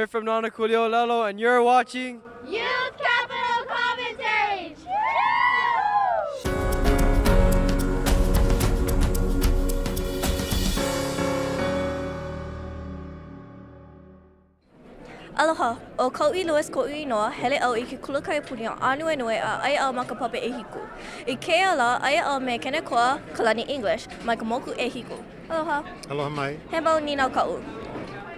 We're from NāNANAKULI, and you're watching Youth Capital Commentaries! Aloha, o Kau'i Lewis Ko'i Noa, hele au I ke kulakai puni o anue noe a ai au makapape e hiku. I kea la, ai au me kene koa Kalani English, mai ka moku e hiku. Aloha. Aloha mai. He mau ni nau ka'u.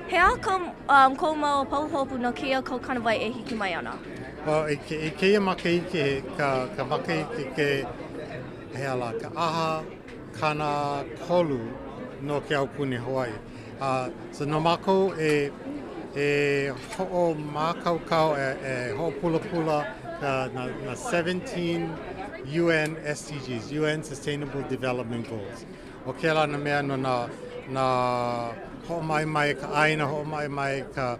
He a kou mau pauhopu no kia kau kanawai e hiki mai ana. I keia makaike, ka makaike ke he ala, ka aha, kana, kolu no ke au puni Hawaii. So no mako e ho'o mākaukau e ho'o pula na 17 UN SDGs, UN Sustainable Development Goals. O ke la na mea no na ho'o mai ka aina, ho'o mai ka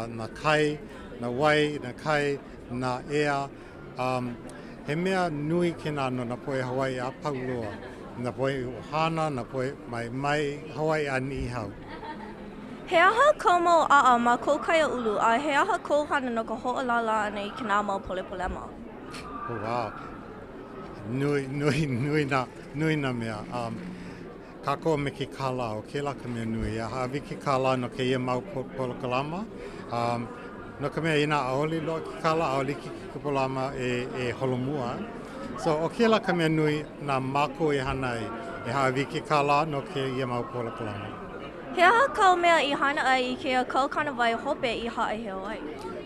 na kai, na wai, na kai, na ea. He mea nui ke nā no na poe Hawaii a Paulua, na poe Ohana, na poe mai Hawaii a Nihau. He aha komo a ma kou kaya ulu, a he aha Koohan no ka ho'olala nei ki nā mau pole polema. Oh, wow. Nui na mea. Kako me ke kala o ke la ka mea nui. Hawi ke kala no ke ia mau polokalama. No ka mea ina aoli loa ke kala, aoli ki polama e holomua. So o ke la ka mea nui na mako e hanai. E hawi ke kala no ke ia mau polokalama. He aha kau mea I hana ai I kea kau kanawai hope I hae heo ai.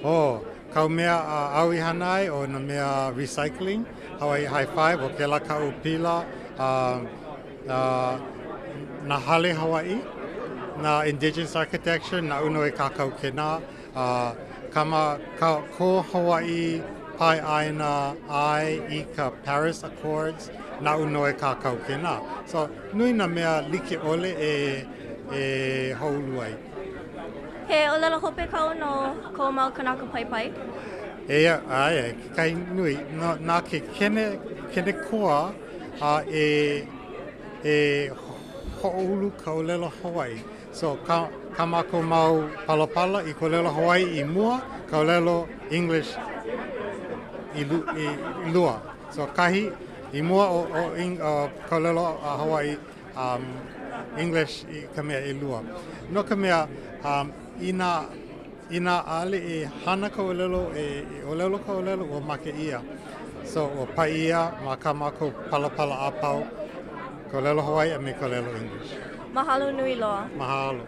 Oh, kau mea au I hanai o na mea recycling. Hawaii High Five o ke la kau pila. Na hale Hawaii, na indigenous architecture, na uno e kakau kena. Ko Hawaii pai aina ai I ka Paris Accords, na uno e kakau kena. So, nui na mea like ole e houluai. He olala hope kau no kou mau kanaka pai? Ai, kai nui, nā ke kene koa e ho'olu kaulelo Hawaii. So, ka mako mau palapala I kaulelo Hawaii I mua, kaulelo English I lua. So, kahi I mua o kaulelo Hawaii English I ka mea I lua. No ka mea, ina ale e hana kaulelo e olelo kaulelo o make ia. So, o pai ia, ma ka mako palapala apau, kaulelo Hawaii a me kaulelo English. Mahalo nui loa. Mahalo.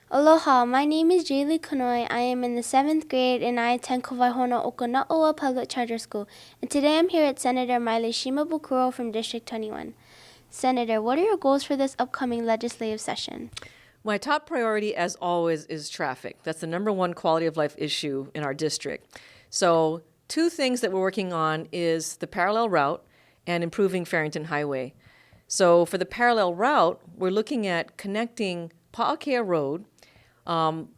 Aloha, my name is Jaylee Kanoi. I am in the 7th grade and I attend Kawaihona Okana'oa Public Charter School. And today I'm here at Senator Maile Shimabukuro from District 21. Senator, what are your goals for this upcoming legislative session? My top priority, as always, is traffic. That's the #1 quality of life issue in our district. So 2 things that we're working on is the parallel route and improving Farrington Highway. So for the parallel route, we're looking at connecting Pa'akea Road,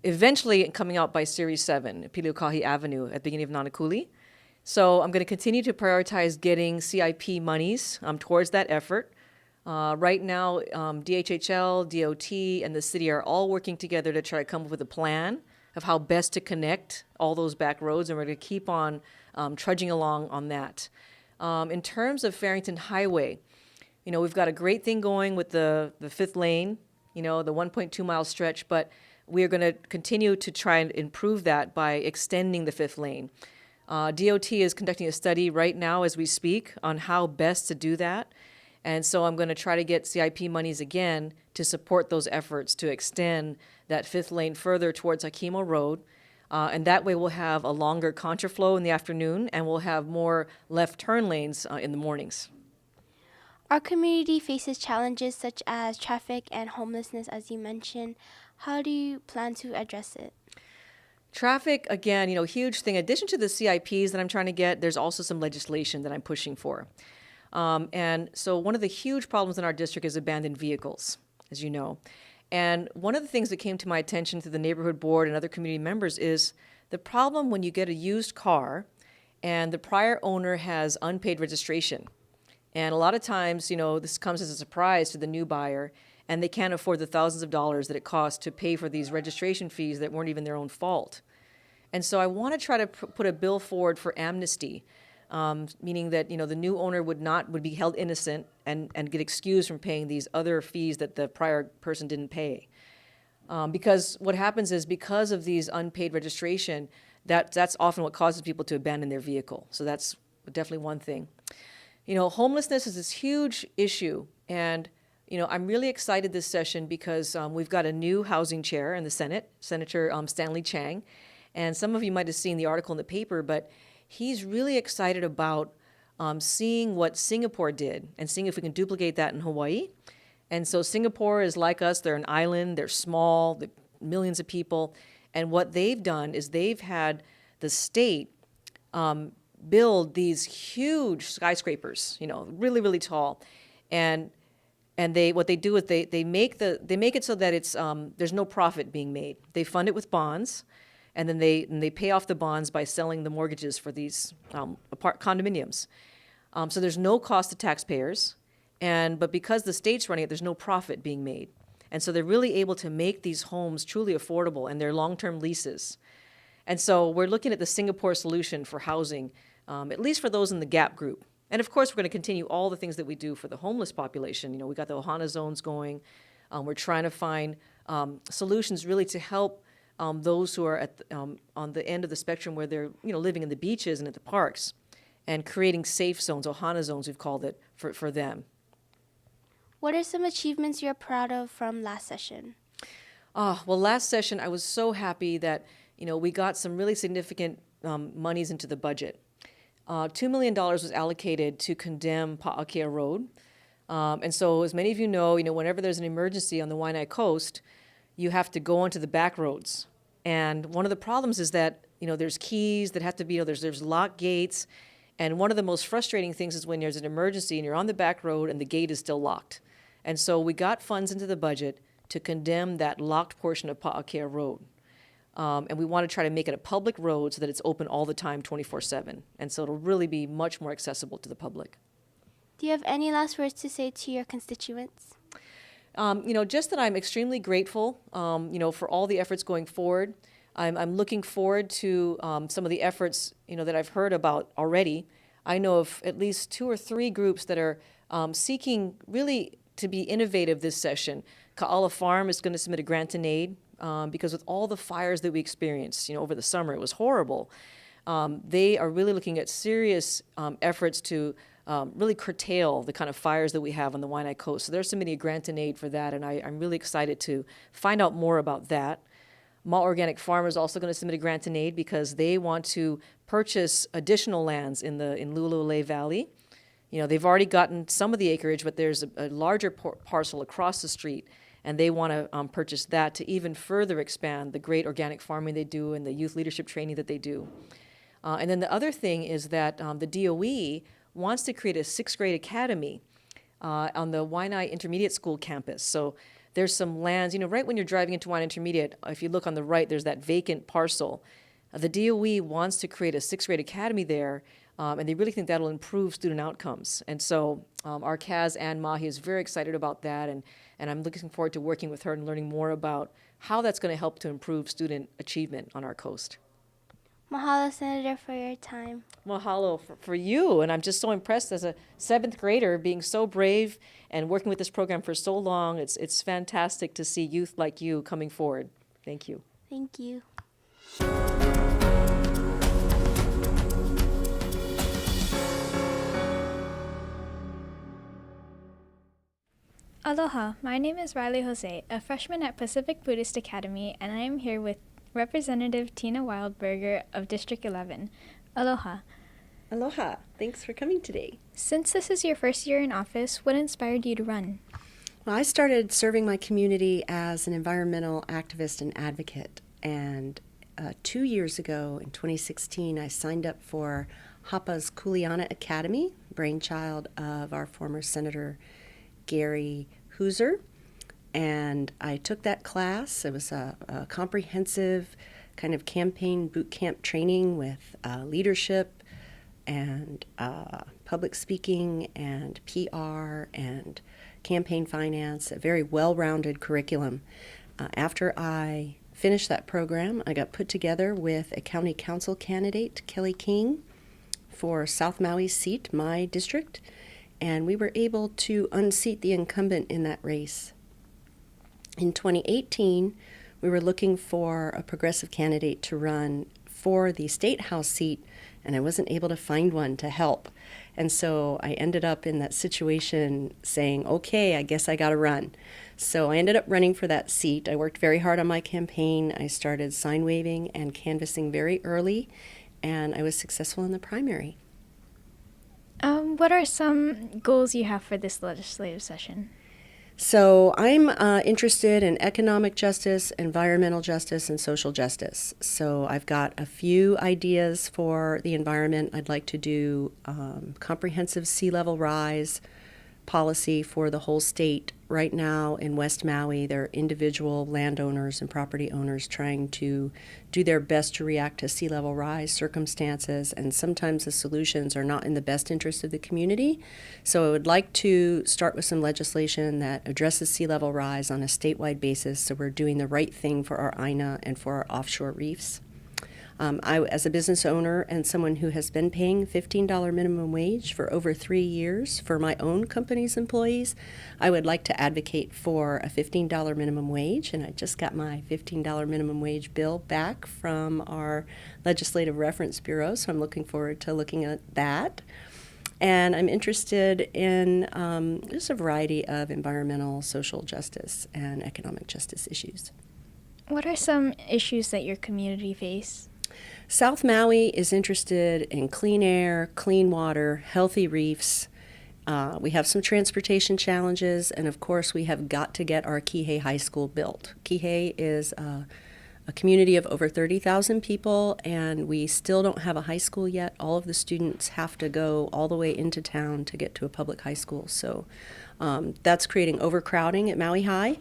eventually coming out by Series 7, Piliukahi Avenue at the beginning of NāNANAKULI. So I'm going to continue to prioritize getting CIP monies towards that effort. Right now, DHHL, DOT, and the city are all working together to try to come up with a plan of how best to connect all those back roads, and we're going to keep on trudging along on that. In terms of Farrington Highway, we've got a great thing going with the 5th lane, the 1.2-mile stretch, but we're going to continue to try and improve that by extending the 5th lane. DOT is conducting a study right now as we speak on how best to do that. And so I'm going to try to get CIP monies again to support those efforts to extend that 5th lane further towards Hakimo Road. And that way we'll have a longer contraflow in the afternoon and we'll have more left turn lanes in the mornings. Our community faces challenges such as traffic and homelessness, as you mentioned. How do you plan to address it? Traffic, again, huge thing. In addition to the CIPs that I'm trying to get, there's also some legislation that I'm pushing for. And so one of the huge problems in our district is abandoned vehicles, as you know. And one of the things that came to my attention through the neighborhood board and other community members is the problem when you get a used car and the prior owner has unpaid registration. And a lot of times, this comes as a surprise to the new buyer, and they can't afford the thousands of dollars that it costs to pay for these registration fees that weren't even their own fault. And so I want to try to put a bill forward for amnesty, meaning that the new owner would be held innocent and get excused from paying these other fees that the prior person didn't pay. Because what happens is, because of these unpaid registration, that's often what causes people to abandon their vehicle. So that's definitely one thing. Homelessness is this huge issue, and I'm really excited this session because we've got a new housing chair in the Senate, Senator Stanley Chang, and some of you might have seen the article in the paper, but he's really excited about seeing what Singapore did and seeing if we can duplicate that in Hawaii. And so Singapore is like us. They're an island. They're small. They're millions of people. And what they've done is they've had the state build these huge skyscrapers, really, really tall. And what they do is they make it so that it's there's no profit being made. They fund it with bonds, and then they pay off the bonds by selling the mortgages for these condominiums. So there's no cost to taxpayers, but because the state's running it, there's no profit being made. And so they're really able to make these homes truly affordable, and they're long-term leases. And so we're looking at the Singapore solution for housing, at least for those in the GAP group. And of course, we're going to continue all the things that we do for the homeless population. We got the Ohana zones going. We're trying to find solutions really to help those who are on the end of the spectrum where they're living in the beaches and at the parks, and creating safe zones, Ohana zones we've called it, for them. What are some achievements you're proud of from last session? Well, last session I was so happy that we got some really significant monies into the budget. $2 million was allocated to condemn Pa'akea Road. And so, as many of you know, whenever there's an emergency on the Waianae coast, you have to go onto the back roads. And one of the problems is that, there's keys that have to be, there's locked gates. And one of the most frustrating things is when there's an emergency and you're on the back road and the gate is still locked. And so we got funds into the budget to condemn that locked portion of Pa'akea Road. And we want to try to make it a public road so that it's open all the time, 24/7. And so it'll really be much more accessible to the public. Do you have any last words to say to your constituents? Just that I'm extremely grateful, for all the efforts going forward. I'm looking forward to some of the efforts, that I've heard about already. I know of at least 2 or 3 groups that are seeking really to be innovative this session. Ka'ala Farm is going to submit a grant and aid because with all the fires that we experienced, over the summer, it was horrible. They are really looking at serious efforts to really curtail the kind of fires that we have on the Waianae coast. So they're submitting a grant and aid for that, and I'm really excited to find out more about that. Maui Organic Farm is also going to submit a grant and aid because they want to purchase additional lands in Lulu'ule Valley. They've already gotten some of the acreage, but there's a larger parcel across the street, and they want to purchase that to even further expand the great organic farming they do and the youth leadership training that they do. And then the other thing is that the DOE wants to create a 6th grade academy on the Waianae Intermediate School campus. So there's some lands, right when you're driving into Waianae Intermediate, if you look on the right, there's that vacant parcel. The DOE wants to create a 6th grade academy there, and they really think that'll improve student outcomes. And so our Chaz Ann Mahi is very excited about that, and I'm looking forward to working with her and learning more about how that's going to help to improve student achievement on our coast. Mahalo, Senator, for your time. Mahalo for you, and I'm just so impressed as a 7th grader being so brave and working with this program for so long. It's fantastic to see youth like you coming forward. Thank you. Thank you. Aloha, my name is Riley Jose, a freshman at Pacific Buddhist Academy, and I am here with Representative Tina Wildberger of District 11. Aloha. Aloha. Thanks for coming today. Since this is your first year in office, what inspired you to run? Well, I started serving my community as an environmental activist and advocate, and 2 years ago, in 2016, I signed up for Hapa's Kuleana Academy, brainchild of our former Senator Gary Hooser. And I took that class. It was a comprehensive kind of campaign boot camp training with leadership, and public speaking and PR and campaign finance, a very well-rounded curriculum. After I finished that program, I got put together with a county council candidate, Kelly King, for South Maui's seat, my district, and we were able to unseat the incumbent in that race. In 2018, we were looking for a progressive candidate to run for the State House seat, and I wasn't able to find one to help. And so I ended up in that situation saying, okay, I guess I got to run. So I ended up running for that seat. I worked very hard on my campaign. I started sign waving and canvassing very early, and I was successful in the primary. What are some goals you have for this legislative session? So I'm interested in economic justice, environmental justice, and social justice. So I've got a few ideas for the environment. I'd like to do comprehensive sea level rise policy for the whole state. Right now in West Maui, there are individual landowners and property owners trying to do their best to react to sea level rise circumstances, and sometimes the solutions are not in the best interest of the community. So I would like to start with some legislation that addresses sea level rise on a statewide basis, so we're doing the right thing for our INA and for our offshore reefs. I, as a business owner and someone who has been paying $15 minimum wage for over 3 years for my own company's employees, I would like to advocate for a $15 minimum wage, and I just got my $15 minimum wage bill back from our Legislative Reference Bureau, so I'm looking forward to looking at that. And I'm interested in just a variety of environmental, social justice, and economic justice issues. What are some issues that your community face? South Maui is interested in clean air, clean water, healthy reefs. We have some transportation challenges, and of course we have got to get our Kihei High School built. Kihei is a community of over 30,000 people, and we still don't have a high school yet. All of the students have to go all the way into town to get to a public high school. So that's creating overcrowding at Maui High.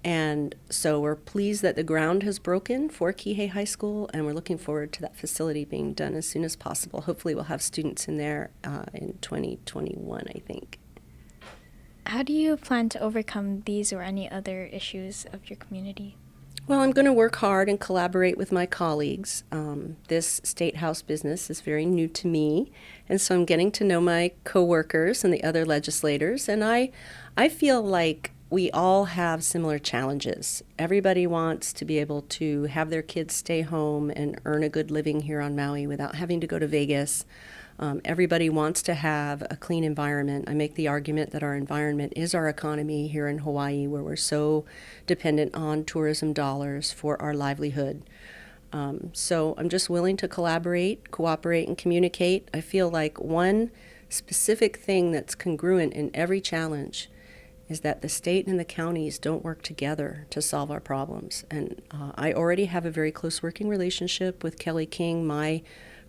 And so we're pleased that the ground has broken for Kihei High School, and we're looking forward to that facility being done as soon as possible. Hopefully we'll have students in there in 2021, I think. How do you plan to overcome these or any other issues of your community? Well, I'm going to work hard and collaborate with my colleagues. This State House business is very new to me, and so I'm getting to know my coworkers and the other legislators, and I feel like we all have similar challenges. Everybody wants to be able to have their kids stay home and earn a good living here on Maui without having to go to Vegas. Everybody wants to have a clean environment. I make the argument that our environment is our economy here in Hawaii, where we're so dependent on tourism dollars for our livelihood. So I'm just willing to collaborate, cooperate, and communicate. I feel like one specific thing that's congruent in every challenge is that the state and the counties don't work together to solve our problems. And I already have a very close working relationship with Kelly King, my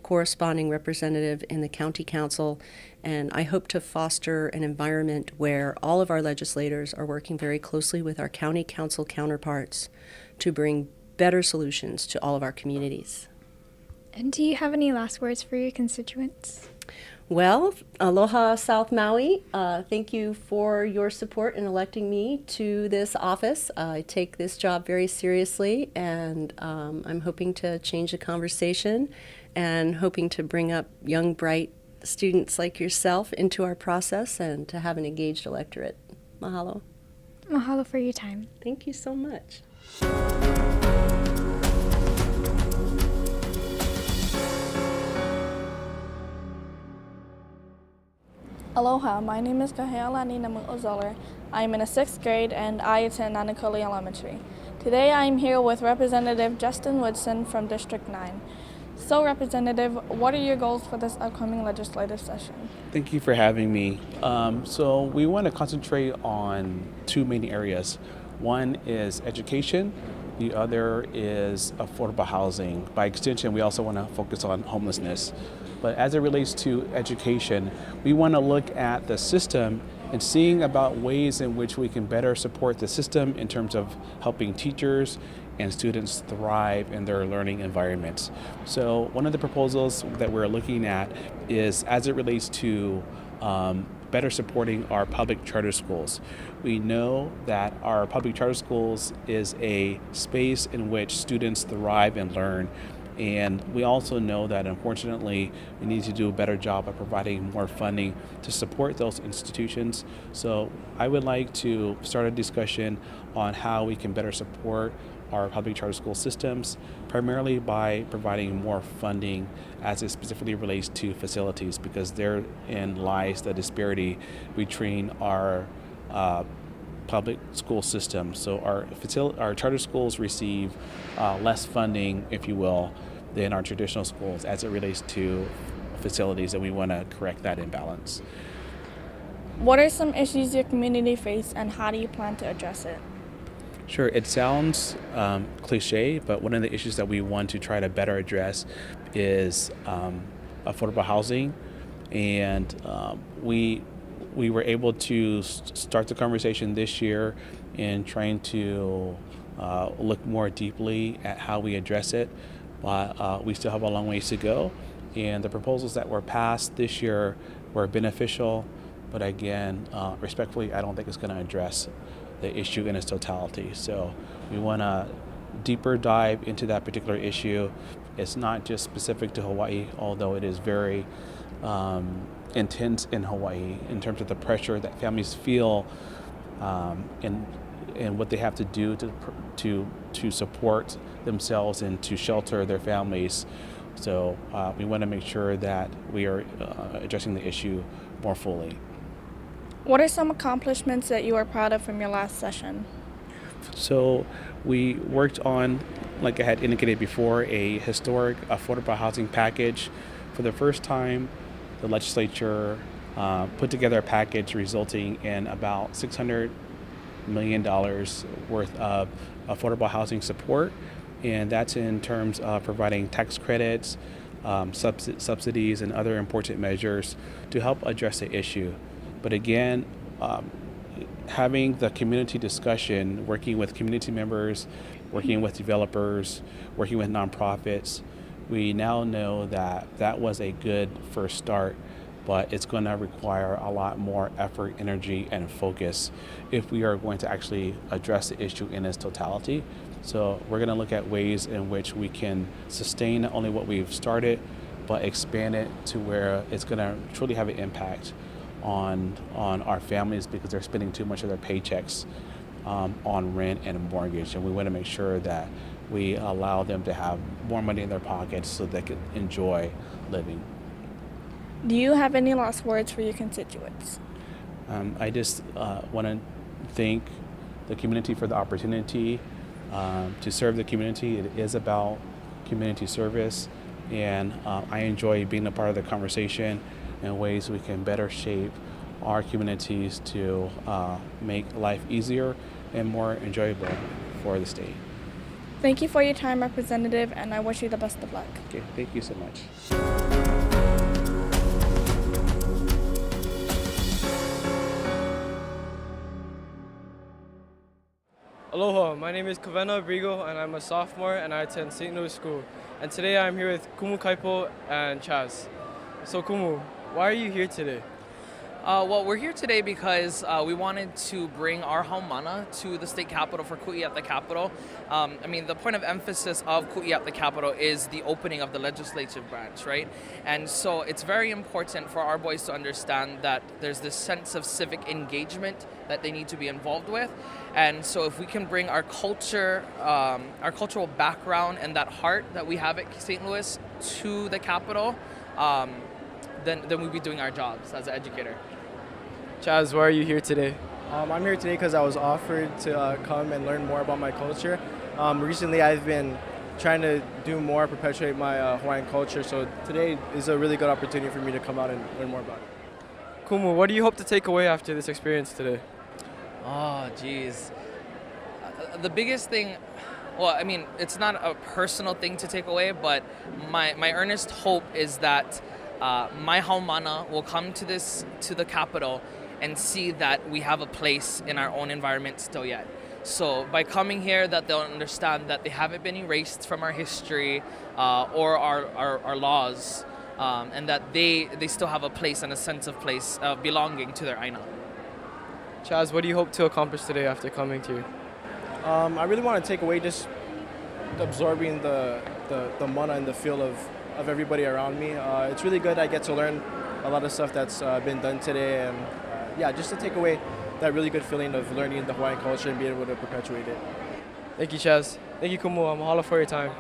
corresponding representative in the county council, and I hope to foster an environment where all of our legislators are working very closely with our county council counterparts to bring better solutions to all of our communities. And do you have any last words for your constituents? Well, aloha South Maui. Thank you for your support in electing me to this office. I take this job very seriously, and I'm hoping to change the conversation and hoping to bring up young, bright students like yourself into our process and to have an engaged electorate. Mahalo. Mahalo for your time. Thank you so much. Aloha, my name is Kalani Ozoler. I am in the 6th grade and I attend NΑNΑKULI Elementary. Today I am here with Representative Justin Woodson from District 9. So Representative, what are your goals for this upcoming legislative session? Thank you for having me. So we want to concentrate on two main areas. One is education. The other is affordable housing. By extension, we also want to focus on homelessness. But as it relates to education, we want to look at the system and seeing about ways in which we can better support the system in terms of helping teachers and students thrive in their learning environments. So one of the proposals that we're looking at is as it relates to better supporting our public charter schools. We know that our public charter schools is a space in which students thrive and learn. And we also know that, unfortunately, we need to do a better job of providing more funding to support those institutions. So I would like to start a discussion on how we can better support our public charter school systems, primarily by providing more funding as it specifically relates to facilities, because therein lies the disparity between our public school system. So our charter schools receive less funding, if you will, than our traditional schools as it relates to facilities, and we want to correct that imbalance. What are some issues your community face, and how do you plan to address it? Sure, it sounds cliche, but one of the issues that we want to try to better address is affordable housing, and we were able to start the conversation this year in trying to look more deeply at how we address it, but we still have a long ways to go, and the proposals that were passed this year were beneficial, but again, respectfully, I don't think it's going to address the issue in its totality. So we want to deeper dive into that particular issue. It's not just specific to Hawaii, although it is very intense in Hawaii in terms of the pressure that families feel and what they have to do to support themselves and to shelter their families. So we want to make sure that we are addressing the issue more fully. What are some accomplishments that you are proud of from your last session? So we worked on, like I had indicated before, a historic affordable housing package. For the first time, the legislature put together a package resulting in about $600 million worth of affordable housing support, and that's in terms of providing tax credits, subsidies, and other important measures to help address the issue. But again, having the community discussion, working with community members, working with developers, working with nonprofits, we now know that that was a good first start, but it's going to require a lot more effort, energy, and focus if we are going to actually address the issue in its totality. So we're going to look at ways in which we can sustain not only what we've started, but expand it to where it's going to truly have an impact on our families, because they're spending too much of their paychecks on rent and mortgage, and we want to make sure that we allow them to have more money in their pockets so they can enjoy living. Do you have any last words for your constituents? I just want to thank the community for the opportunity to serve the community. It is about community service, and I enjoy being a part of the conversation in ways we can better shape our communities to make life easier and more enjoyable for the state. Thank you for your time, Representative, and I wish you the best of luck. Okay, thank you so much. Aloha, my name is Kavena Abrigo, and I'm a sophomore, and I attend St. Louis School. And today I'm here with Kumu Kaipo and Chaz. So Kumu, why are you here today? Well, we're here today because we wanted to bring our haumana to the state capitol for Ku'i at the Capitol. The point of emphasis of Ku'i at the Capitol is the opening of the legislative branch, right? And so it's very important for our boys to understand that there's this sense of civic engagement that they need to be involved with. And so if we can bring our culture, our cultural background and that heart that we have at St. Louis to the Capitol, then we'll be doing our jobs as an educator. Chaz, why are you here today? I'm here today because I was offered to come and learn more about my culture. Recently, I've been trying to do more, perpetuate my Hawaiian culture, so today is a really good opportunity for me to come out and learn more about it. Kumu, what do you hope to take away after this experience today? Oh, geez. The biggest thing, it's not a personal thing to take away, but my earnest hope is that my haumana will come to the Capitol and see that we have a place in our own environment still yet. So by coming here, that they'll understand that they haven't been erased from our history or our laws, and that they still have a place and a sense of place of belonging to their aina. Chaz, what do you hope to accomplish today after coming to you? I really want to take away just absorbing the mana and the feel of everybody around me. It's really good. I get to learn a lot of stuff that's been done today, and yeah, just to take away that really good feeling of learning the Hawaiian culture and being able to perpetuate it. Thank you, Chaz. Thank you, Kumu. Mahalo for your time.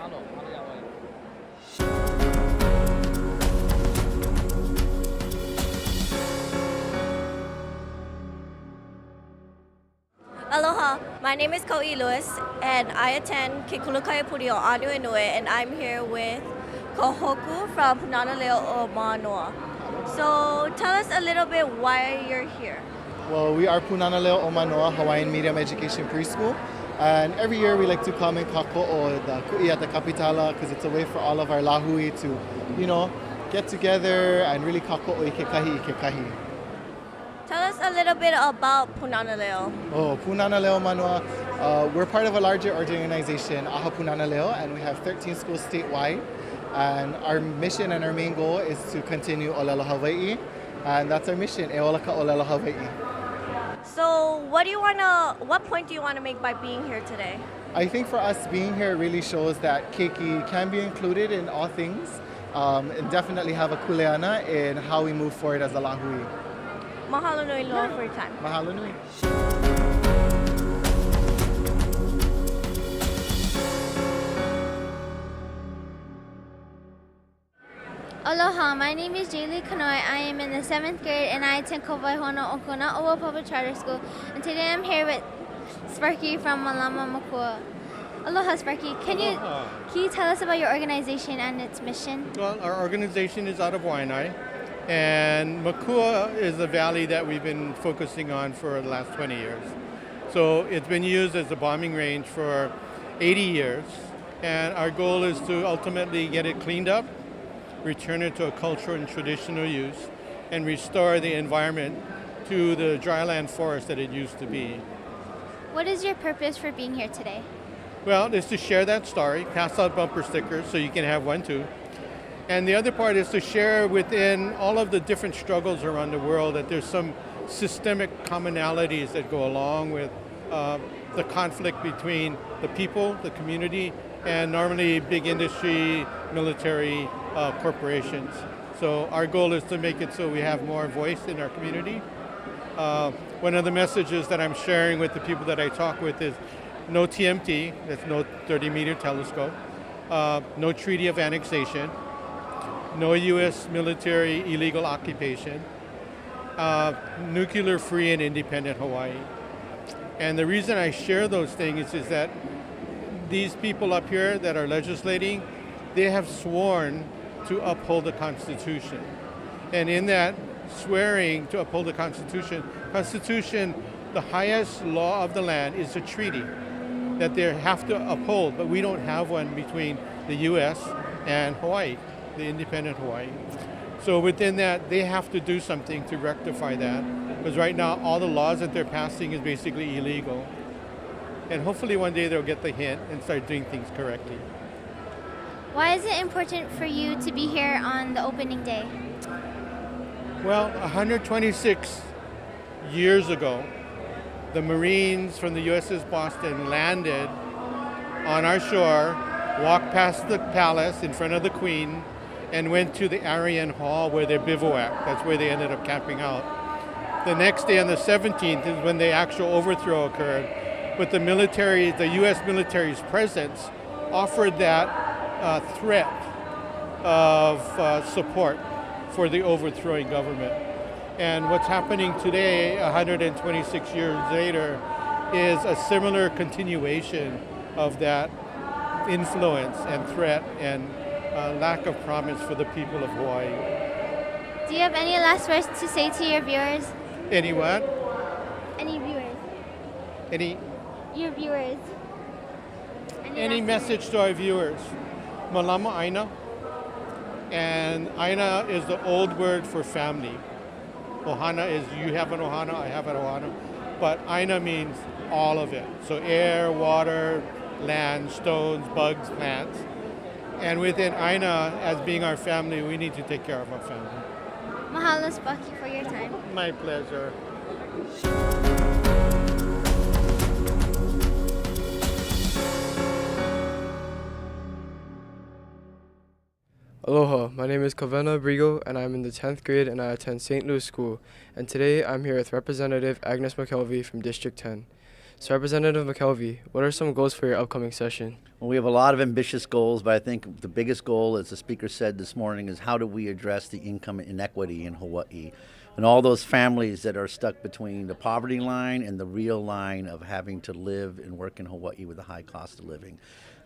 Aloha, my name is Ko'i Lewis, and I attend Kekulukai Puri o Anuenue, and I'm here with Kahoku from Punana Leo o Manoa. So tell us a little bit why you're here. Well, we are Punana Leo o Manoa Hawaiian Medium Education Preschool, and every year we like to come and kako'o the ku'i at the kapitala because it's a way for all of our lahui to, get together and really kako'o i kekahi. Tell us a little bit about Punana Leo. Oh, Punana Leo Manoa. We're part of a larger organization, Aha Punana Leo, and we have 13 schools statewide. And our mission and our main goal is to continue Olelo Hawaii, and that's our mission, E Ola ka Olelo Hawaii. So what point do you want to make by being here today? I think for us being here really shows that keiki can be included in all things, and definitely have a kuleana in how we move forward as a lahui. Mahalo nui loa for your time. Mahalo nui. Aloha, my name is Jaylee Kanoi. I am in the 7th grade and I attend Kawaihono Okona'oa Public Charter School. And today I'm here with Sparky from Malama, Makua. Aloha, Sparky. Can you tell us about your organization and its mission? Well, our organization is out of Waianae, and Makua is a valley that we've been focusing on for the last 20 years. So it's been used as a bombing range for 80 years, and our goal is to ultimately get it cleaned up, return it to a cultural and traditional use, and restore the environment to the dryland forest that it used to be. What is your purpose for being here today? Well, it's to share that story, pass out bumper stickers so you can have one too. And the other part is to share within all of the different struggles around the world that there's some systemic commonalities that go along with the conflict between the people, the community, and normally big industry, military, corporations. So our goal is to make it so we have more voice in our community. One of the messages that I'm sharing with the people that I talk with is no TMT, that's no 30-meter telescope, no treaty of annexation, no U.S. military illegal occupation, nuclear-free and independent Hawaii. And the reason I share those things is that these people up here that are legislating, they have sworn to uphold the Constitution. And in that swearing to uphold the Constitution, the highest law of the land is a treaty that they have to uphold, but we don't have one between the U.S. and Hawaii, the independent Hawaii. So within that, they have to do something to rectify that, because right now all the laws that they're passing is basically illegal. And hopefully one day they'll get the hint and start doing things correctly. Why is it important for you to be here on the opening day? Well, 126 years ago, the Marines from the USS Boston landed on our shore, walked past the palace in front of the Queen, and went to the Aryan Hall where they bivouacked. That's where they ended up camping out. The next day on the 17th is when the actual overthrow occurred. But the military, the U.S. military's presence offered that threat of support for the overthrowing government. And what's happening today, 126 years later, is a similar continuation of that influence and threat and lack of promise for the people of Hawaii. Do you have any last words to say to your viewers? Any what? Any viewers? Your viewers. Any message to our viewers? Malama aina. And aina is the old word for family. Ohana is you have an ohana, I have an ohana. but Aina means all of it. So air, water, land, stones, bugs, plants. And within Aina, as being our family, we need to take care of our family. Mahalo, Sparky, for your time. My pleasure. Aloha, my name is Kavena Brigo and I'm in the 10th grade and I attend St. Louis School. And today I'm here with Representative Agnes McKelvey from District 10. So Representative McKelvey, what are some goals for your upcoming session? Well, we have a lot of ambitious goals, but I think the biggest goal, as the speaker said this morning, is how do we address the income inequity in Hawaii and all those families that are stuck between the poverty line and the real line of having to live and work in Hawaii with a high cost of living.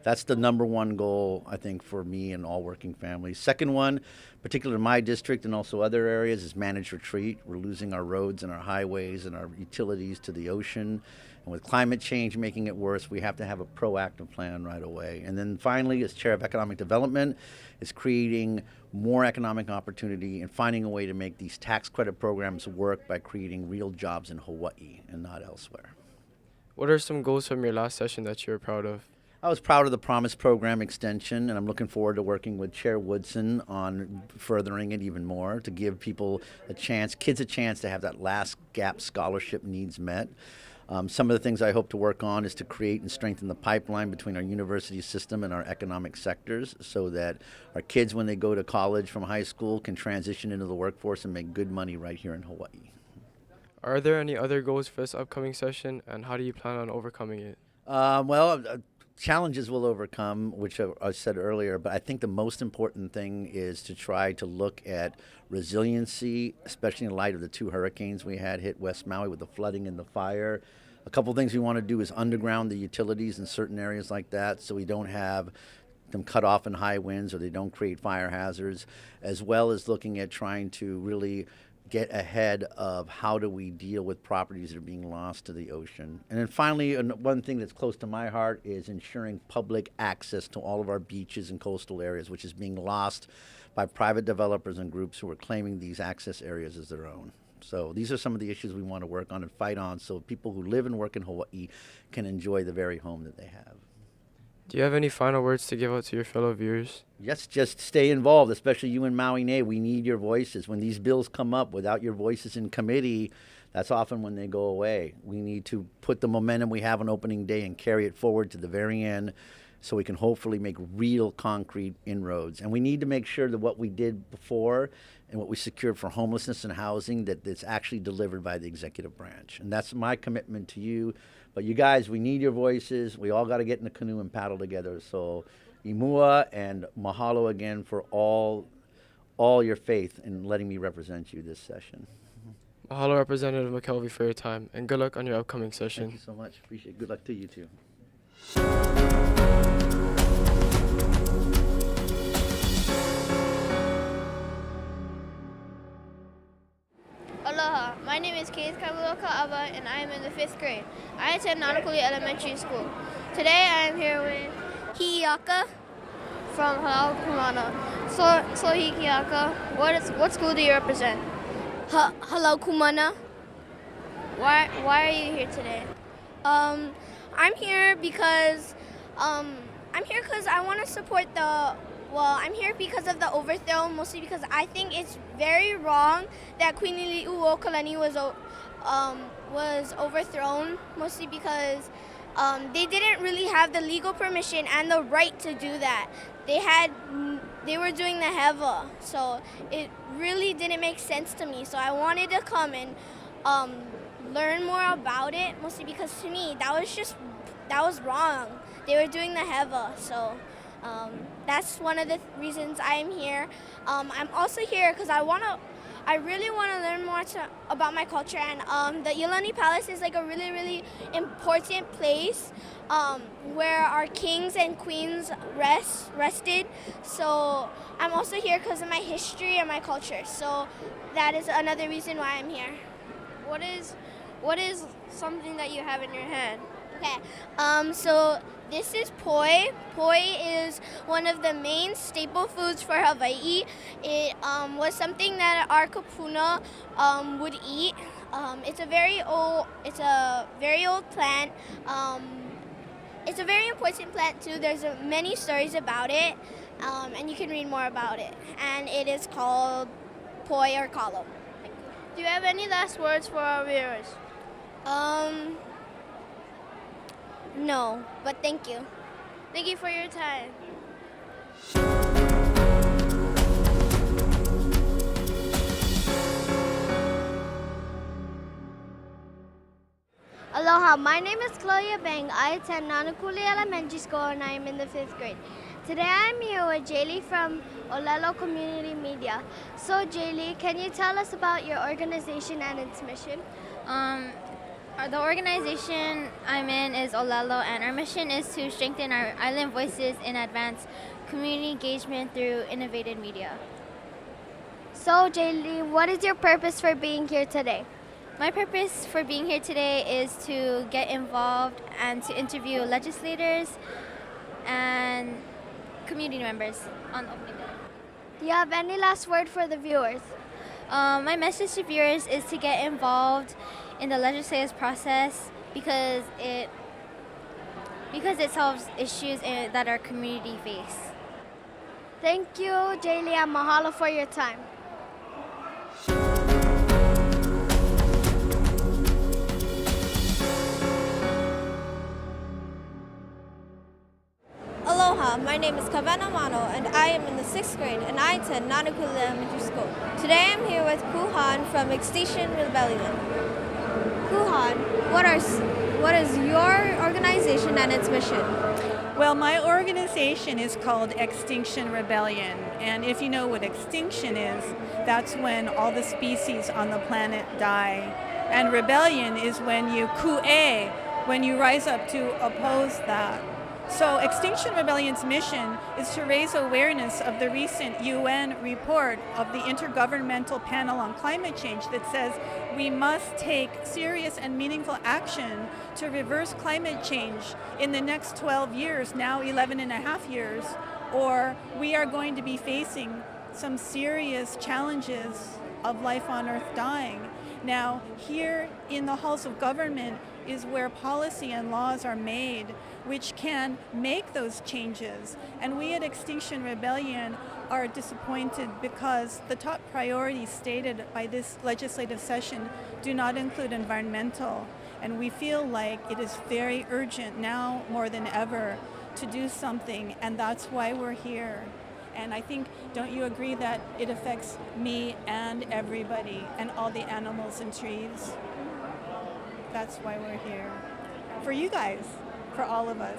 That's the number one goal, I think, for me and all working families. Second one, particularly in my district and also other areas, is managed retreat. We're losing our roads and our highways and our utilities to the ocean. And with climate change making it worse, we have to have a proactive plan right away. And then finally, as Chair of Economic Development, is creating more economic opportunity and finding a way to make these tax credit programs work by creating real jobs in Hawaii and not elsewhere. What are some goals from your last session that you're proud of? I was proud of the Promise Program extension, and I'm looking forward to working with Chair Woodson on furthering it even more to give people a chance, kids a chance to have that last gap scholarship needs met. Some of the things I hope to work on is to create and strengthen the pipeline between our university system and our economic sectors so that our kids, when they go to college from high school, can transition into the workforce and make good money right here in Hawaii. Are there any other goals for this upcoming session, and how do you plan on overcoming it? Challenges we'll overcome, which I said earlier, but I think the most important thing is to try to look at resiliency, especially in light of the two hurricanes we had hit West Maui with the flooding and the fire. A couple things we want to do is underground the utilities in certain areas like that so we don't have them cut off in high winds or they don't create fire hazards, as well as looking at trying to really get ahead of how do we deal with properties that are being lost to the ocean. And then finally, one thing that's close to my heart is ensuring public access to all of our beaches and coastal areas, which is being lost by private developers and groups who are claiming these access areas as their own. So these are some of the issues we want to work on and fight on so people who live and work in Hawaii can enjoy the very home that they have. Do you have any final words to give out to your fellow viewers? Yes, just stay involved, especially you in Maui Nei. We need your voices. When these bills come up without your voices in committee, that's often when they go away. We need to put the momentum we have on opening day and carry it forward to the very end so we can hopefully make real concrete inroads. And we need to make sure that what we did before and what we secured for homelessness and housing, that it's actually delivered by the executive branch. And that's my commitment to you. But you guys, we need your voices. We all got to get in the canoe and paddle together. So imua and mahalo again for all your faith in letting me represent you this session. Mahalo, Representative McKelvey, for your time, and good luck on your upcoming session. Thank you so much. Appreciate it. Good luck to you too. Aloha, my name is Keith Kabuloka and I am in the 5th grade. I attend NāNāKULI Elementary School. Today I am here with Hi'iaka from Punana. So Hi'iaka, what school do you represent? Hello, Kumana. Why are you here today? I'm here because I want to support I'm here because of the overthrow, mostly because I think it's very wrong that Queen Ili'uo Kalani was overthrown, mostly because they didn't really have the legal permission and the right to do that. They were doing the heva, so it really didn't make sense to me. So I wanted to come and learn more about it, mostly because to me that was wrong. They were doing the heva, so that's one of the reasons I'm here. I'm also here because I really want to learn more about my culture, and the Iolani Palace is like a really, really important place where our kings and queens rested. So I'm also here because of my history and my culture. So that is another reason why I'm here. What is something that you have in your hand? Okay, so this is poi. Poi is one of the main staple foods for Hawaii. It was something that our kupuna would eat It's a very old plant. It's a very important plant too. There's many stories about it, and you can read more about it. And it is called poi or kalo. Do you have any last words for our viewers? No, but thank you. Thank you for your time. Aloha, my name is Chloe Bang. I attend NāNāKULI Elementary School and I am in the 5th grade. Today I'm here with Jaylee from Olelo Community Media. So Jaylee, can you tell us about your organization and its mission? The organization I'm in is Olelo, and our mission is to strengthen our island voices and advance community engagement through innovative media. So Jaylee, what is your purpose for being here today? My purpose for being here today is to get involved and to interview legislators and community members on opening day. Do you have any last word for the viewers? My message to viewers is to get involved in the legislative process because it solves issues that our community face. Thank you, Jaylee, and mahalo for your time. Aloha, my name is Kavana Mano and I am in the 6th grade and I attend NāNāKULI Elementary School. Today I'm here with Koohan from Extinction Rebellion. Koohan, what is your organization and its mission? Well, my organization is called Extinction Rebellion, and if you know what extinction is, that's when all the species on the planet die. And rebellion is when you ku'e, when you rise up to oppose that. So Extinction Rebellion's mission is to raise awareness of the recent UN report of the Intergovernmental Panel on Climate Change that says we must take serious and meaningful action to reverse climate change in the next 12 years, now 11 and a half years, or we are going to be facing some serious challenges of life on Earth dying. Now, here in the halls of government is where policy and laws are made which can make those changes. And we at Extinction Rebellion are disappointed because the top priorities stated by this legislative session do not include environmental. And we feel like it is very urgent now more than ever to do something, and that's why we're here. And I think, don't you agree that it affects me and everybody and all the animals and trees? That's why we're here. For you guys, for all of us.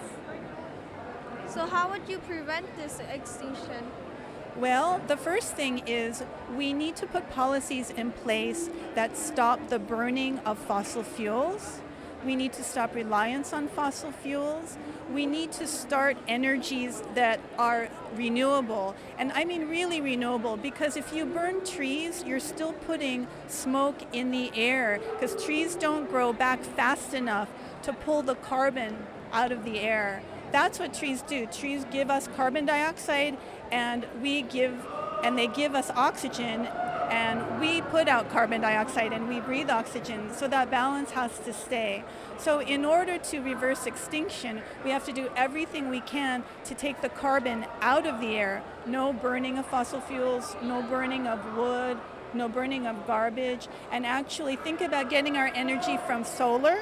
So how would you prevent this extinction? Well, the first thing is we need to put policies in place that stop the burning of fossil fuels. We need to stop reliance on fossil fuels. We need to start energies that are renewable. And I mean really renewable, because if you burn trees, you're still putting smoke in the air, because trees don't grow back fast enough to pull the carbon out of the air. That's what trees do. Trees give us carbon dioxide and they give us oxygen, and we put out carbon dioxide and we breathe oxygen, so that balance has to stay. So in order to reverse extinction, we have to do everything we can to take the carbon out of the air. No burning of fossil fuels, no burning of wood, no burning of garbage, and actually think about getting our energy from solar,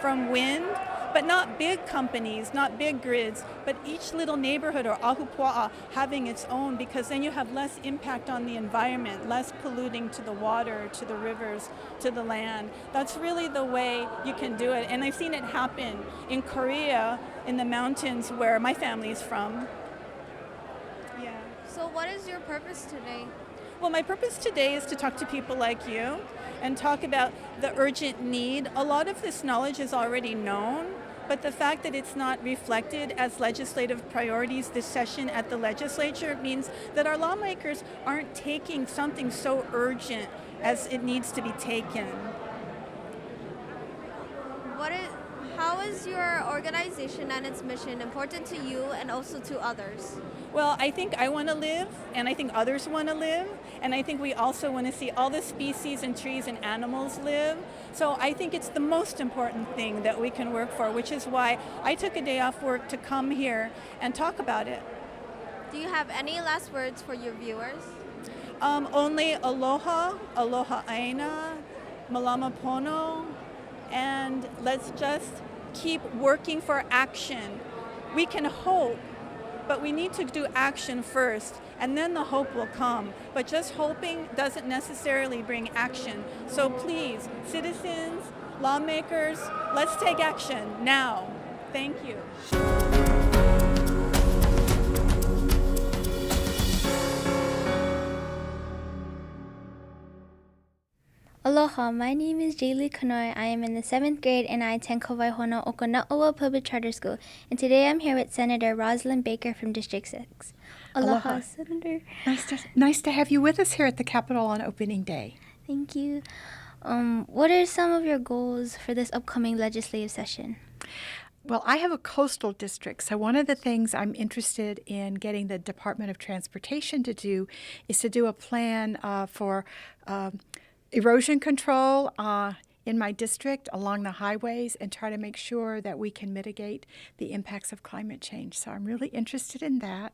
from wind, but not big companies, not big grids, but each little neighborhood or ahupua'a having its own, because then you have less impact on the environment, less polluting to the water, to the rivers, to the land. That's really the way you can do it. And I've seen it happen in Korea, in the mountains where my family is from. Yeah. So what is your purpose today? Well, my purpose today is to talk to people like you and talk about the urgent need. A lot of this knowledge is already known, but the fact that it's not reflected as legislative priorities this session at the legislature means that our lawmakers aren't taking something so urgent as it needs to be taken. How is your organization and its mission important to you and also to others? Well, I think I want to live, and I think others want to live, and I think we also want to see all the species and trees and animals live. So I think it's the most important thing that we can work for, which is why I took a day off work to come here and talk about it. Do you have any last words for your viewers? Only aloha, aloha aina, malama pono, and let's just keep working for action. We can hope, but we need to do action first, and then the hope will come. But just hoping doesn't necessarily bring action. So please, citizens, lawmakers, let's take action now. Thank you. Aloha, my name is Jaylee Kanoi. I am in the 7th grade and I attend Kawaihona Okana'oa Public Charter School. And today I'm here with Senator Rosalyn Baker from District 6. Aloha, Senator. Nice to have you with us here at the Capitol on opening day. Thank you. What are some of your goals for this upcoming legislative session? Well, I have a coastal district, so one of the things I'm interested in getting the Department of Transportation to do is to do a plan for erosion control in my district along the highways and try to make sure that we can mitigate the impacts of climate change. So I'm really interested in that.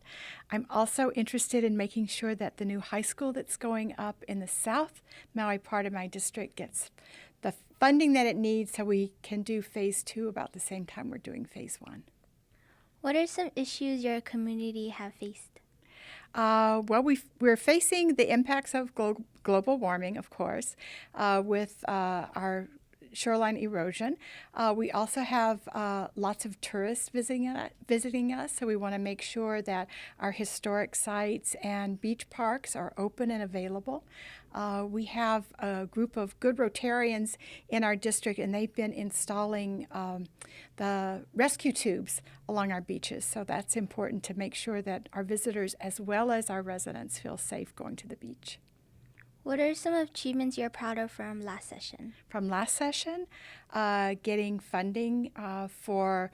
I'm also interested in making sure that the new high school that's going up in the South Maui part of my district gets the funding that it needs so we can do phase 2 about the same time we're doing phase 1. What are some issues your community have faced? Well, we're facing the impacts of global warming, of course, with our shoreline erosion. We also have lots of tourists visiting us, so we want to make sure that our historic sites and beach parks are open and available. We have a group of good Rotarians in our district, and they've been installing the rescue tubes along our beaches, so that's important to make sure that our visitors as well as our residents feel safe going to the beach. What are some achievements you're proud of from last session? From last session, getting funding for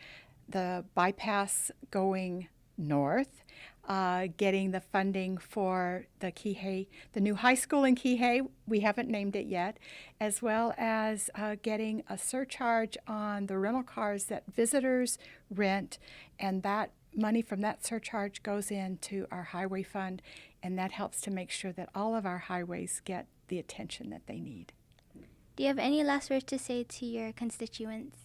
the bypass going north, getting the funding for the Kihei, the new high school in Kihei, we haven't named it yet, as well as getting a surcharge on the rental cars that visitors rent, and that money from that surcharge goes into our highway fund, and that helps to make sure that all of our highways get the attention that they need. Do you have any last words to say to your constituents?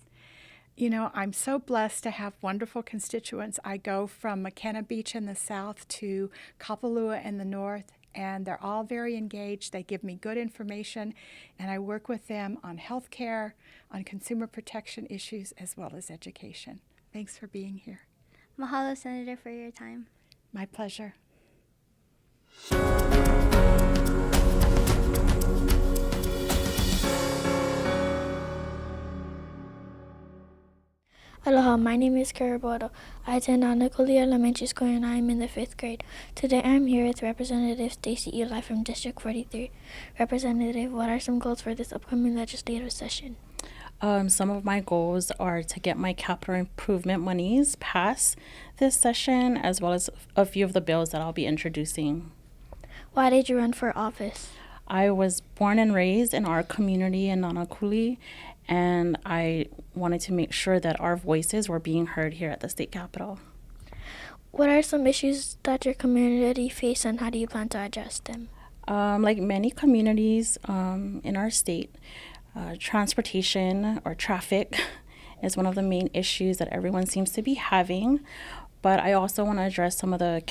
You know, I'm so blessed to have wonderful constituents. I go from McKenna Beach in the south to Kapalua in the north, and they're all very engaged. They give me good information, and I work with them on health care, on consumer protection issues, as well as education. Thanks for being here. Mahalo, Senator, for your time. My pleasure. Aloha, my name is Karaboto. I attend NΑNΑKULI Elementary School and I am in the 5th grade. Today I am here with Representative Stacy Eli from District 43. Representative, what are some goals for this upcoming legislative session? Some of my goals are to get my capital improvement monies passed this session, as well as a few of the bills that I'll be introducing. Why did you run for office? I was born and raised in our community in NΑNAKULI, and I wanted to make sure that our voices were being heard here at the state capitol. What are some issues that your community face, and how do you plan to address them? Like many communities in our state, transportation or traffic is one of the main issues that everyone seems to be having. But I also want to address some of the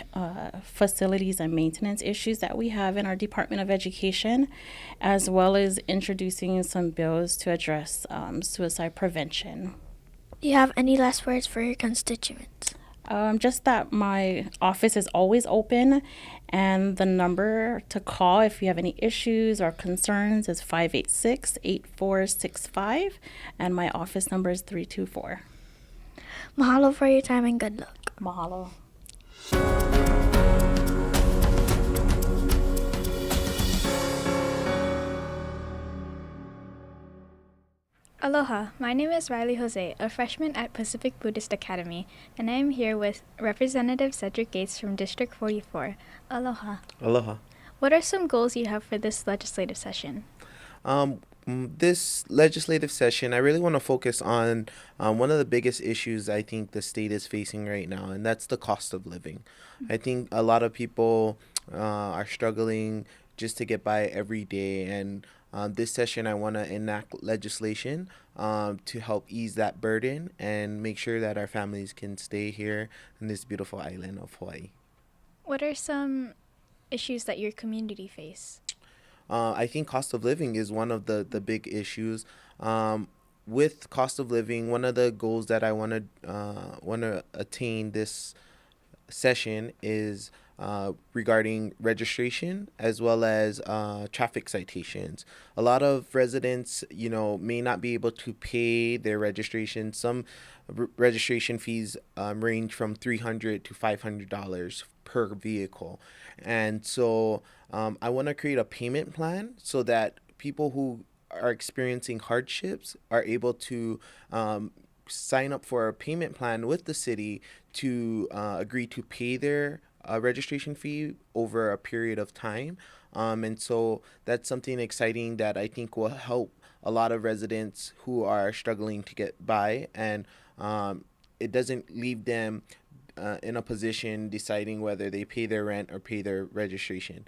facilities and maintenance issues that we have in our Department of Education, as well as introducing some bills to address suicide prevention. Do you have any last words for your constituents? Just that my office is always open, and the number to call if you have any issues or concerns is 586-8465, and my office number is 324. Mahalo for your time and good luck. Mahalo. Aloha, my name is Riley Jose, a freshman at Pacific Buddhist Academy, and I am here with Representative Cedric Gates from District 44. Aloha. Aloha. What are some goals you have for this legislative session? This legislative session, I really want to focus on one of the biggest issues I think the state is facing right now, and that's the cost of living. I think a lot of people are struggling just to get by every day, and this session I want to enact legislation to help ease that burden and make sure that our families can stay here in this beautiful island of Hawaii. What are some issues that your community face? I think cost of living is one of the big issues. With cost of living, one of the goals that I want to attain this session is regarding registration as well as traffic citations. A lot of residents, may not be able to pay their registration. Some registration fees range from $300 to $500 per vehicle. And so I want to create a payment plan so that people who are experiencing hardships are able to sign up for a payment plan with the city to agree to pay their registration fee over a period of time. And so that's something exciting that I think will help a lot of residents who are struggling to get by, and it doesn't leave them in a position deciding whether they pay their rent or pay their registration.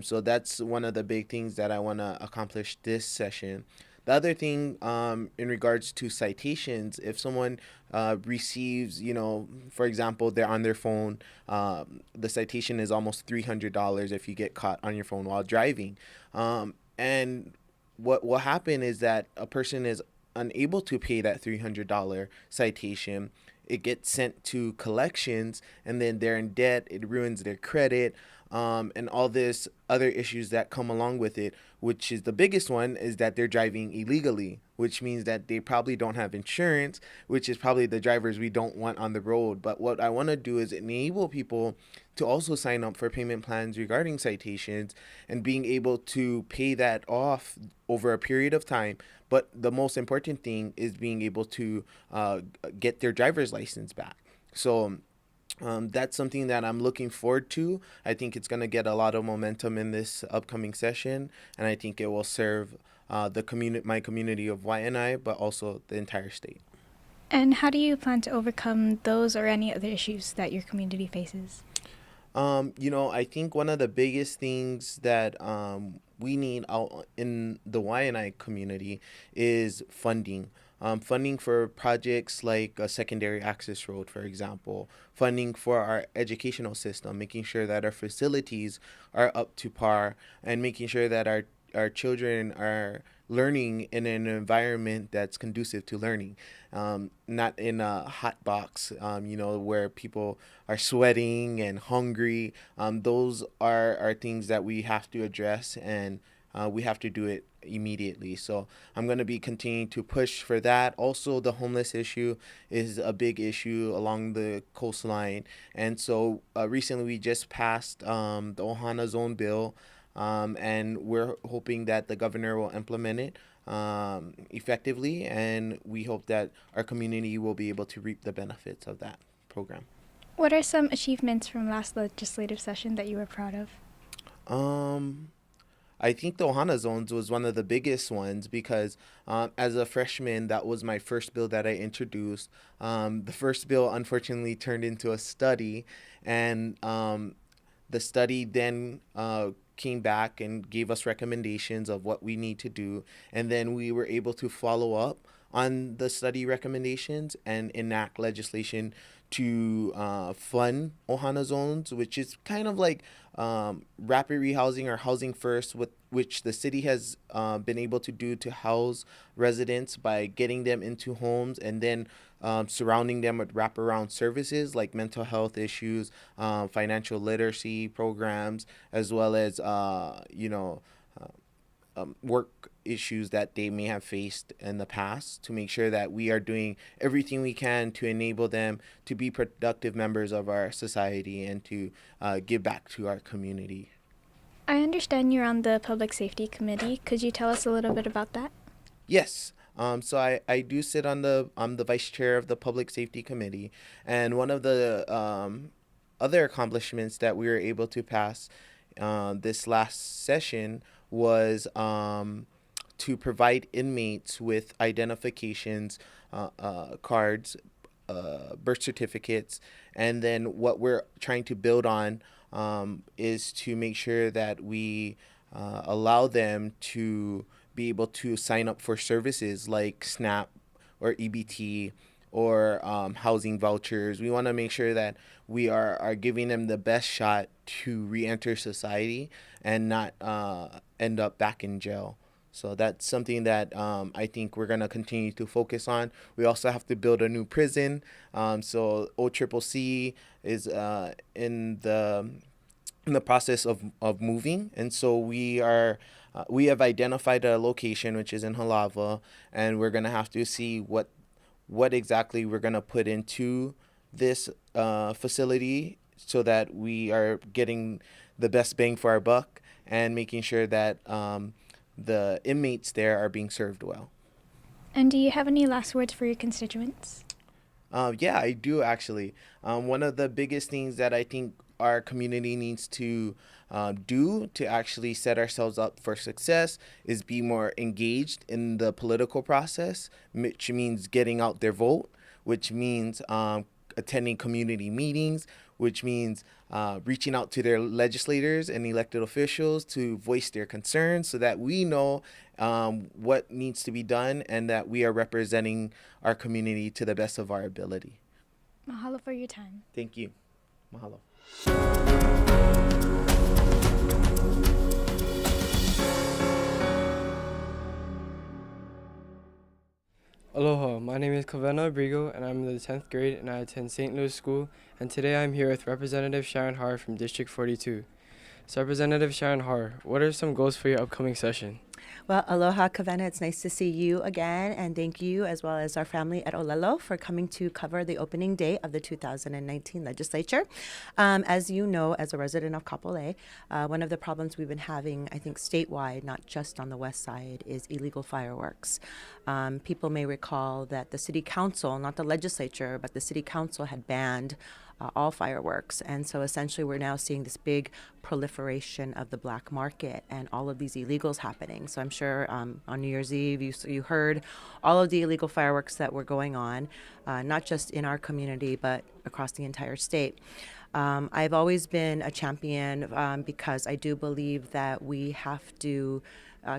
So that's one of the big things that I want to accomplish this session. The other thing in regards to citations, if someone receives, for example, they're on their phone, the citation is almost $300 if you get caught on your phone while driving. And what will happen is that a person is unable to pay that $300 citation. It gets sent to collections, and then they're in debt. It ruins their credit, and all this other issues that come along with it, which is the biggest one is that they're driving illegally, which means that they probably don't have insurance, which is probably the drivers we don't want on the road. But what I want to do is enable people to also sign up for payment plans regarding citations and being able to pay that off over a period of time. But the most important thing is being able to get their driver's license back. So that's something that I'm looking forward to. I think it's going to get a lot of momentum in this upcoming session, and I think it will serve my community of Waianae, but also the entire state. And how do you plan to overcome those or any other issues that your community faces? I think one of the biggest things that we need out in the Waianae community is funding. Funding for projects like a secondary access road, for example, funding for our educational system, making sure that our facilities are up to par, and making sure that our children are learning in an environment that's conducive to learning, not in a hot box, where people are sweating and hungry. Those are things that we have to address, and we have to do it immediately. So I'm going to be continuing to push for that. Also, the homeless issue is a big issue along the coastline. And so recently we just passed the Ohana Zone bill, and we're hoping that the governor will implement it effectively, and we hope that our community will be able to reap the benefits of that program. What are some achievements from last legislative session that you were proud of? I think the Ohana Zones was one of the biggest ones because as a freshman, that was my first bill that I introduced. The first bill, unfortunately, turned into a study, and the study then came back and gave us recommendations of what we need to do, and then we were able to follow up on the study recommendations and enact legislation to fund Ohana Zones, which is kind of like rapid rehousing or housing first, which the city has been able to do to house residents by getting them into homes and then surrounding them with wraparound services like mental health issues, financial literacy programs, as well as work issues that they may have faced in the past, to make sure that we are doing everything we can to enable them to be productive members of our society and to give back to our community. I understand you're on the Public Safety Committee. Could you tell us a little bit about that? Yes. So I do sit on I'm the vice chair of the Public Safety Committee, and one of the other accomplishments that we were able to pass this last session was to provide inmates with identifications cards, birth certificates, and then what we're trying to build on is to make sure that we allow them to be able to sign up for services like SNAP or EBT or housing vouchers. We want to make sure that we are giving them the best shot to re-enter society and not end up back in jail. So that's something that I think we're going to continue to focus on. We also have to build a new prison. So OCCC is in the process of moving. And so we have identified a location, which is in Halava, and we're going to have to see what exactly we're going to put into this facility so that we are getting the best bang for our buck and making sure that the inmates there are being served well. And do you have any last words for your constituents? Yeah, I do actually. One of the biggest things that I think our community needs to do to actually set ourselves up for success is be more engaged in the political process, which means getting out their vote, which means attending community meetings, which means reaching out to their legislators and elected officials to voice their concerns so that we know what needs to be done and that we are representing our community to the best of our ability. Mahalo for your time. Thank you. Mahalo. Aloha, my name is Kavena Abrigo and I'm in the 10th grade and I attend St. Louis School, and today I'm here with Representative Sharon Har from District 42. So Representative Sharon Har, what are some goals for your upcoming session? Well, aloha, Kavena. It's nice to see you again, and thank you, as well as our family at Olelo, for coming to cover the opening day of the 2019 legislature. As you know, as a resident of Kapolei, one of the problems we've been having, I think, statewide, not just on the west side, is illegal fireworks. People may recall that the city council, not the legislature, but the city council had banned all fireworks. And so essentially we're now seeing this big proliferation of the black market and all of these illegals happening. So I'm sure on New Year's Eve you heard all of the illegal fireworks that were going on, not just in our community, but across the entire state. I've always been a champion because I do believe that we have to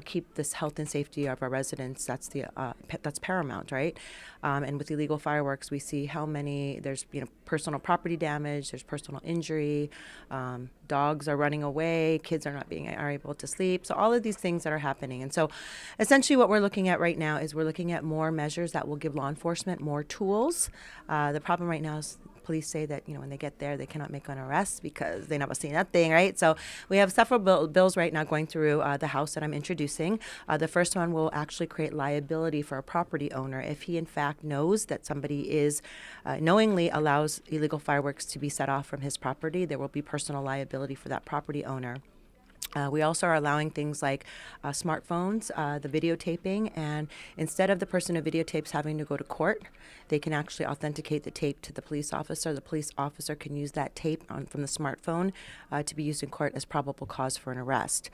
keep this health and safety of our residents. That's paramount, right? And with illegal fireworks, we see how many there's personal property damage, there's personal injury, dogs are running away, kids are able to sleep. So all of these things that are happening. And so essentially what we're looking at right now is we're looking at more measures that will give law enforcement more tools. The problem right now is police say that when they get there they cannot make an arrest because they never see nothing, right? So we have several bills right now going through the House that I'm introducing. The first one will actually create liability for a property owner if he in fact knows that somebody is knowingly allows illegal fireworks to be set off from his property. There will be personal liability for that property owner. We also are allowing things like smartphones, the videotaping, and instead of the person who videotapes having to go to court, they can actually authenticate the tape to the police officer. The police officer can use that tape from the smartphone to be used in court as probable cause for an arrest.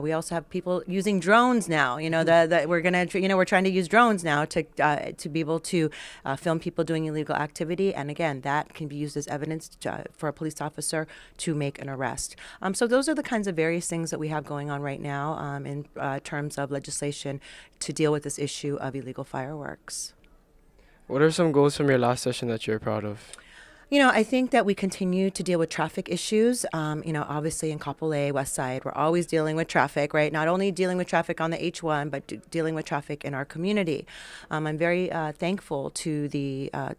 We also have people using drones now. We're trying to use drones now to be able to film people doing illegal activity, and again, that can be used as evidence for a police officer to make an arrest. So those are the kinds of various things that we have going on right now in terms of legislation to deal with this issue of illegal fireworks. What are some goals from your last session that you're proud of? I think that we continue to deal with traffic issues. Obviously in Kapolei, West Side, we're always dealing with traffic, right? Not only dealing with traffic on the H1, but dealing with traffic in our community. I'm very thankful to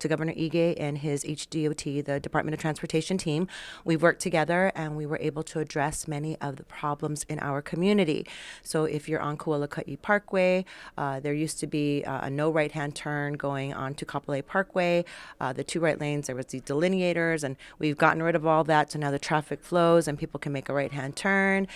Governor Ige and his HDOT, the Department of Transportation team. We've worked together and we were able to address many of the problems in our community. So if you're on Kualaka'i Parkway, there used to be a no right-hand turn going on to Kapolei Parkway. The two right lanes, there was the delineators, and we've gotten rid of all that. So now the traffic flows and people can make a right-hand turn.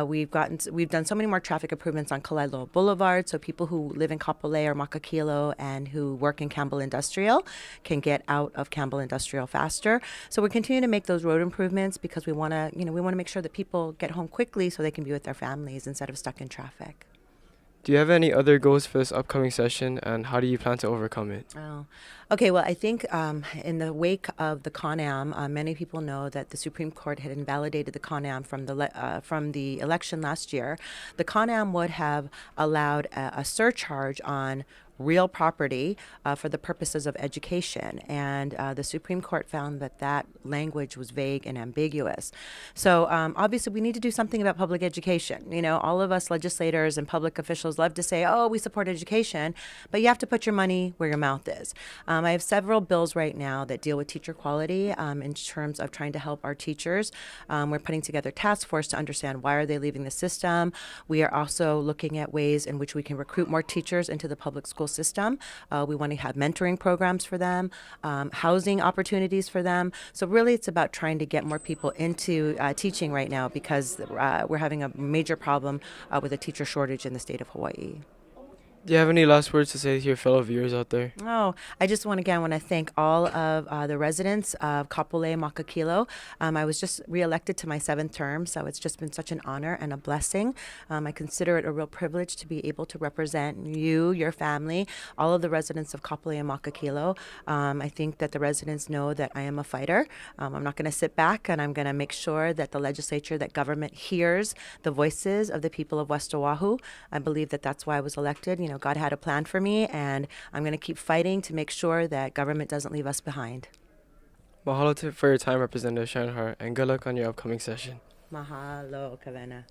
We've done so many more traffic improvements on Kalaeloa Boulevard, so people who live in Kapolei or Makakilo and who work in Campbell Industrial can get out of Campbell Industrial faster. So we're continuing to make those road improvements because we want to make sure that people get home quickly so they can be with their families instead of stuck in traffic. Do you have any other goals for this upcoming session, and how do you plan to overcome it? Oh, okay. Well, I think in the wake of the CONAM, many people know that the Supreme Court had invalidated the CONAM from the election last year. The CONAM would have allowed a surcharge on real property for the purposes of education, and the Supreme Court found that language was vague and ambiguous. So obviously we need to do something about public education. You know, all of us legislators and public officials love to say, oh, we support education, but you have to put your money where your mouth is. I have several bills right now that deal with teacher quality in terms of trying to help our teachers. We're putting together a task force to understand why are they leaving the system. We are also looking at ways in which we can recruit more teachers into the public school system. We want to have mentoring programs for them, housing opportunities for them. So really it's about trying to get more people into teaching right now because we're having a major problem with a teacher shortage in the state of Hawaii. Do you have any last words to say to your fellow viewers out there? Oh, I just want to thank all of the residents of Kapolei Makakilo. I was just reelected to my 7th term, so it's just been such an honor and a blessing. I consider it a real privilege to be able to represent you, your family, all of the residents of Kapolei and Makakilo. I think that the residents know that I am a fighter. I'm not going to sit back, and I'm going to make sure that the legislature, that government hears the voices of the people of West Oahu. I believe that that's why I was elected. You know, God had a plan for me, and I'm going to keep fighting to make sure that government doesn't leave us behind. Mahalo for your time, Representative Sharon, and good luck on your upcoming session. Mahalo, Kavena.